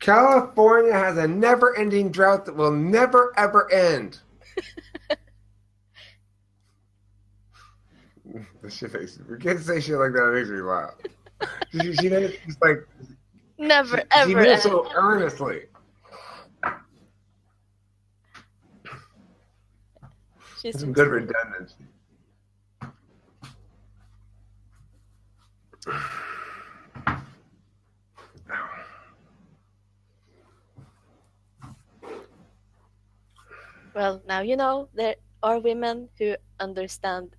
California has a never-ending drought that will never ever end. The shit makes we can't say shit like that. It makes me laugh. She made it just like Never she ever made it end. so earnestly. She's Some good redundancy. Well, now you know there are women who understand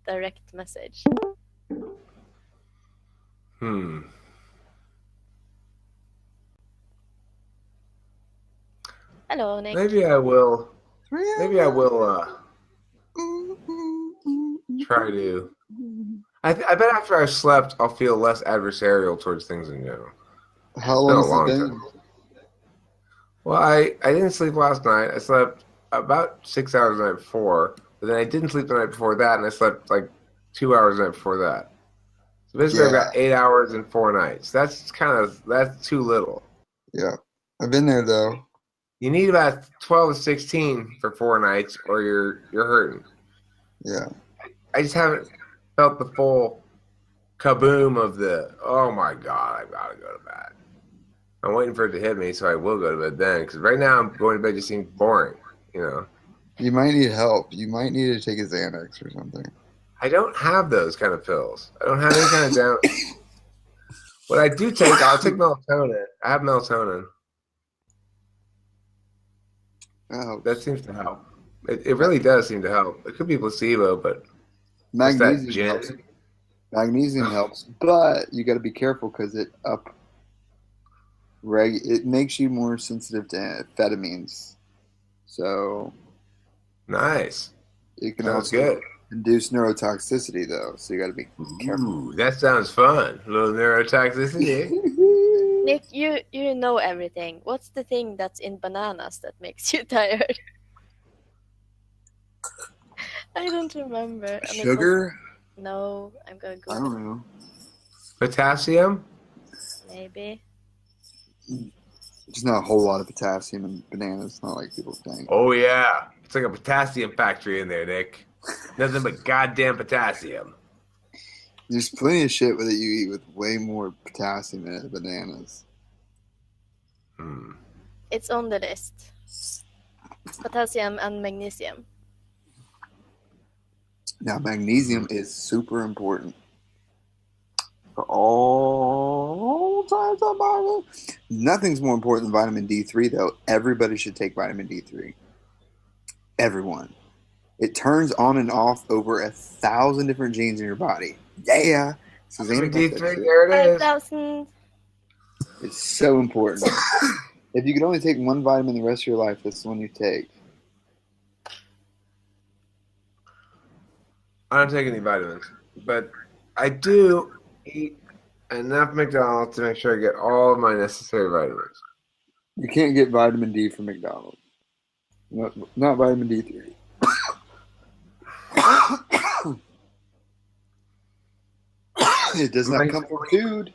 direct message. Hello, Nick. Maybe I will. Maybe I will try to. I bet after I've slept, I'll feel less adversarial towards things in general. How long has it been? Well, I didn't sleep last night. I slept about 6 hours the night before, but then I didn't sleep the night before that, and I slept like 2 hours the night before that. So basically, I've got 8 hours and 4 nights. That's too little. Yeah, I've been there though. You need about 12 to 16 for 4 nights, or you're hurting. Yeah. I just haven't felt the full kaboom of the, oh my God, I gotta go to bed. I'm waiting for it to hit me, so I will go to bed then. Because right now, I'm going to bed just seems boring, you know. You might need help. You might need to take a Xanax or something. I don't have those kind of pills. I don't have any kind of down. What I do take, I'll take melatonin. I have melatonin. Oh, That seems to help. It really does seem to help. It could be placebo, but magnesium helps. Magnesium helps, but you got to be careful because it makes you more sensitive to amphetamines. So nice. It can Sounds also good. Induce neurotoxicity though, so you got to be careful. Ooh, that sounds fun. A little neurotoxicity. Nick, you know everything. What's the thing that's in bananas that makes you tired? I don't remember. Sugar? No, I'm gonna go. I don't know. Potassium? Maybe. There's not a whole lot of potassium in bananas. Not like people think. Oh yeah, it's like a potassium factory in there, Nick. Nothing but goddamn potassium. There's plenty of shit that you eat with way more potassium in it than bananas. It's on the list. Potassium and magnesium. Now, magnesium is super important for all types of body. Nothing's more important than vitamin D3, though. Everybody should take vitamin D3. Everyone. It turns on and off over 1,000 different genes in your body. Yeah. Vitamin D3, there it is. 5,000. It's so important. If you could only take one vitamin the rest of your life, that's the one you take. I don't take any vitamins, but I do eat enough McDonald's to make sure I get all of my necessary vitamins. You can't get vitamin D from McDonald's. Not vitamin D3. It does not come from food.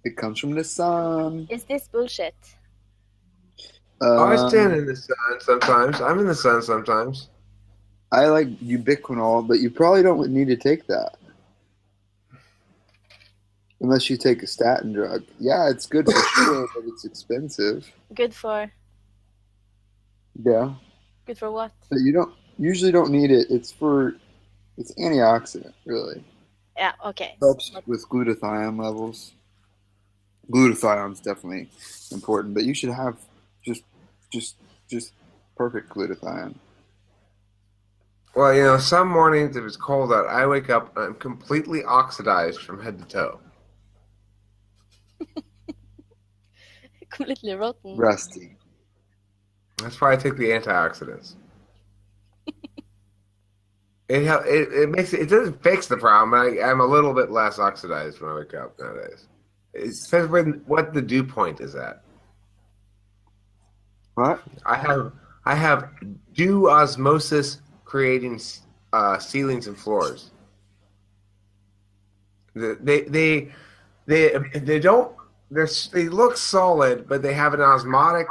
It comes from the sun. Is this bullshit? I stand in the sun sometimes. I'm in the sun sometimes. I like ubiquinol, but you probably don't need to take that. Unless you take a statin drug. Yeah, it's good for sure, but it's expensive. Good for? Yeah. Good for what? But you usually don't need it. It's antioxidant, really. Yeah, okay. Helps with glutathione levels. Glutathione's definitely important, but you should have just perfect glutathione. Well, some mornings if it's cold out, I wake up and I'm completely oxidized from head to toe. Completely rotten. Rusty. That's why I take the antioxidants. It doesn't fix the problem. I'm a little bit less oxidized when I wake up nowadays. It depends what the dew point is at. What? I have dew osmosis creating ceilings and floors. They don't they look solid, but they have an osmotic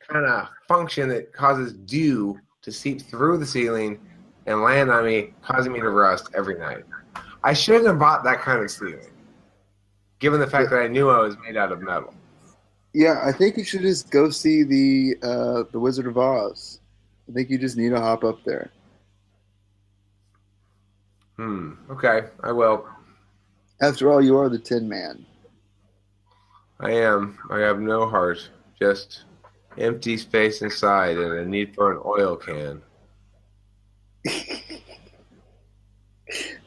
kind of function that causes dew to seep through the ceiling and land on me, causing me to rust every night. I shouldn't have bought that kind of ceiling, given the fact that I knew I was made out of metal. Yeah, I think you should just go see the Wizard of Oz. I think you just need to hop up there. Okay, I will. After all, you are the Tin Man. I am. I have no heart, just empty space inside and a need for an oil can.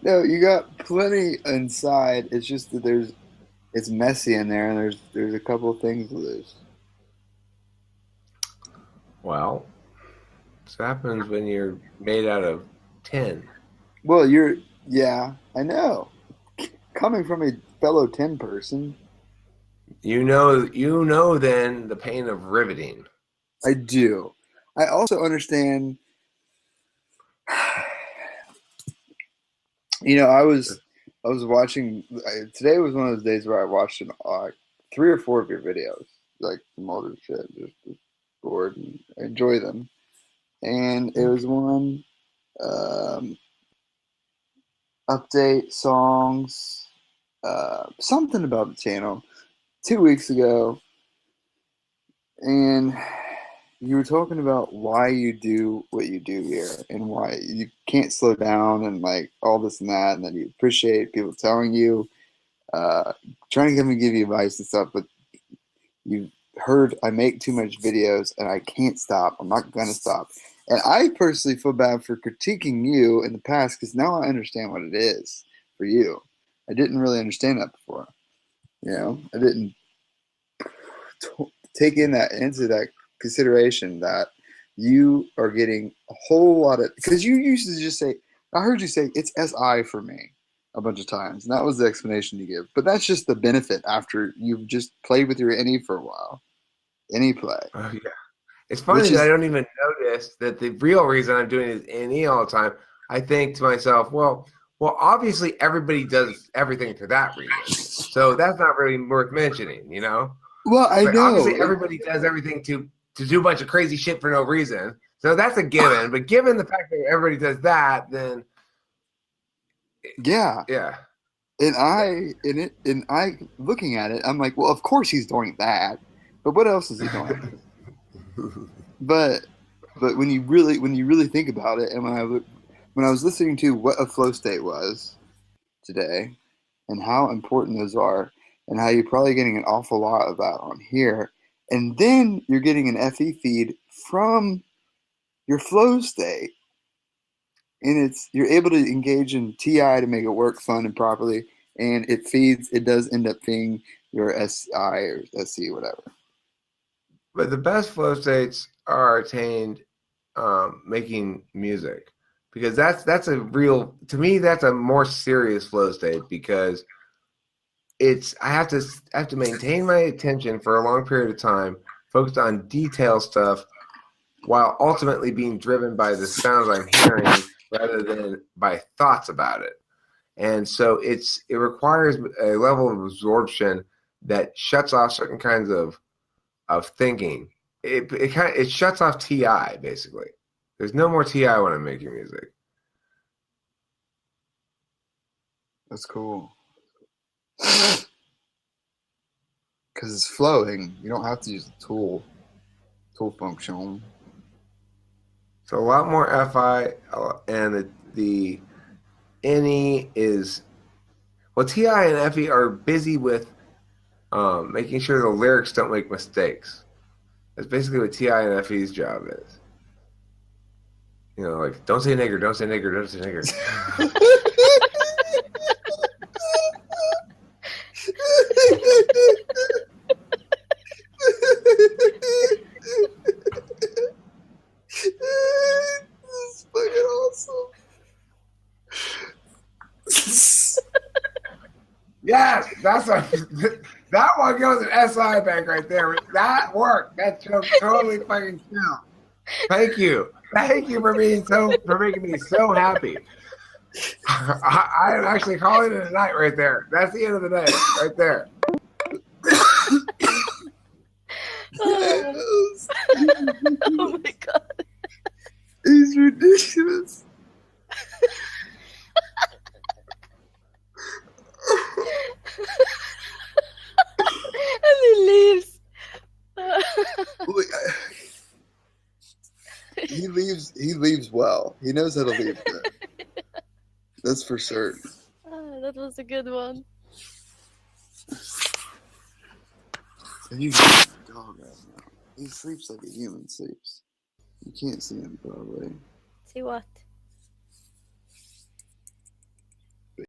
No, you got plenty inside. It's just that it's messy in there, and there's a couple of things loose. Well, this happens when you're made out of tin. Well, yeah, I know. Coming from a fellow tin person, You know then the pain of riveting. I do. I also understand. I was watching. Today was one of those days where I watched 3 or 4 of your videos, like some older shit, just bored and I enjoy them. And it was one um, update songs, something about the channel 2 weeks ago, and you were talking about why you do what you do here and why you can't slow down and like all this and that, and then you appreciate people telling you, trying to come and give you advice and stuff, but you heard I make too much videos and I can't stop. I'm not going to stop. And I personally feel bad for critiquing you in the past because now I understand what it is for you. I didn't really understand that before. I didn't take into that consideration that you are getting a whole lot of, because you used to just say, I heard you say it's SI for me a bunch of times, and that was the explanation you give. But that's just the benefit after you've just played with your NE for a while. NE play. Oh, yeah. It's funny that I don't even notice that the real reason I'm doing is NE all the time. I think to myself, well, obviously everybody does everything for that reason. So that's not really worth mentioning, Well, I know. Obviously everybody does everything to do a bunch of crazy shit for no reason. So that's a given. But given the fact that everybody does that, then yeah. And I looking at it, I'm like, well, of course he's doing that. But what else is he doing? But when you really think about it, and when I was listening to what a flow state was today, and how important those are, and how you're probably getting an awful lot of that on here, and then you're getting an FE feed from your flow state, and you're able to engage in TI to make it work fun and properly, and it does end up being your SI or SC, whatever. But the best flow states are attained making music, because that's a real, to me, that's a more serious flow state, because I have to maintain my attention for a long period of time, focused on detail stuff, while ultimately being driven by the sounds I'm hearing rather than by thoughts about it. And so it requires a level of absorption that shuts off certain kinds of thinking. It shuts off TI, basically. There's no more TI when I'm making music. That's cool. Because it's flowing. You don't have to use the tool function. So a lot more FI, and the NE is, well, TI and FE are busy with making sure the lyrics don't make mistakes. That's basically what TI and FE's job is. Like, don't say nigger, don't say nigger, don't say nigger. This is fucking awesome. Yes, that one goes in SI bank right there. That worked. That joke totally fucking counts. Thank you for making me so happy. I am actually calling it a night right there. That's the end of the day right there. leaves well. He knows how to leave good. That's for sure. That was a good one. He's a dog right now. He sleeps like a human sleeps. You can't see him probably. See what?